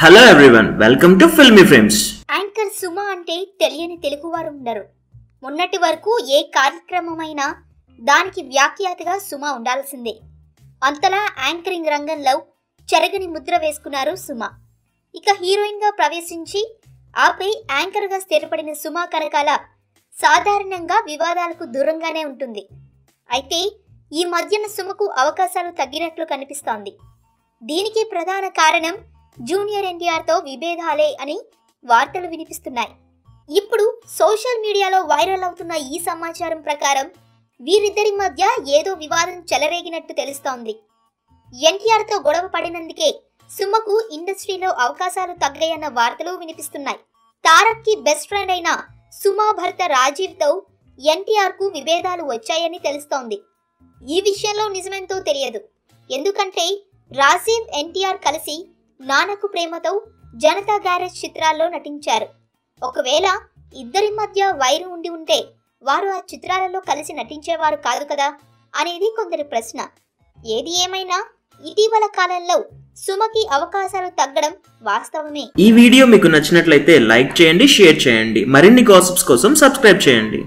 Hello everyone, welcome to Filmy Frames. Anchor Suma అంటే తెలియని తెలుగువారు ఉండరు. మొన్నటి వరకు ఏ కార్యక్రమమైనా దానికి వ్యాఖ్యాతగా సుమ ఉండాల్సిందే. అంతలా యాంకరింగ్ రంగంలో చెరగని ముద్ర వేసుకున్నారు సుమ. ఇక హీరోయిన్గా ప్రవేశించి ఆపై యాంకర్గా స్థిరపడిన సుమ కనకాల సాధారణంగా వివాదాలకు దూరంగానే ఉంటుంది. అయితే ఈ మధ్యన సుమకు అవకాశాలు తగ్గినట్లు కనిపిస్తోంది. దీనికి ప్రధాన కారణం జూనియర్ ఎన్టీఆర్తో విభేదాలే అని వార్తలు వినిపిస్తున్నాయి. ఇప్పుడు సోషల్ మీడియాలో వైరల్ అవుతున్న ఈ సమాచారం ప్రకారం వీరిద్దరి మధ్య ఏదో వివాదం చెలరేగినట్టు తెలుస్తోంది. ఎన్టీఆర్తో గొడవ పడినందుకే సుమకు ఇండస్ట్రీలో అవకాశాలు తగ్గాయన్న వార్తలు వినిపిస్తున్నాయి. తారక్కి బెస్ట్ ఫ్రెండ్ అయిన సుమ భర్త రాజీవ్తో ఎన్టీఆర్కు విభేదాలు వచ్చాయని తెలుస్తోంది. ఈ విషయంలో నిజమెంతో తెలియదు. ఎందుకంటే రాజీవ్ ఎన్టీఆర్ కలిసి నాన్నకు ప్రేమతో జనతా గ్యారేజ్ చిత్రాల్లో నటించారు. ఒకవేళ ఇద్దరి మధ్య వైరం ఉండి ఉంటే వారు ఆ చిత్రాలలో కలిసి నటించేవారు కాదు కదా అనేది కొందరి ప్రశ్న. ఏది ఏమైనా ఇటీవల కాలంలో సుమకి అవకాశాలు తగ్గడం వాస్తవమే. ఈ వీడియో మీకు నచ్చినట్లయితే లైక్ చేయండి, షేర్ చేయండి. మరిన్ని గాసిప్స్ కోసం సబ్స్క్రైబ్ చేయండి.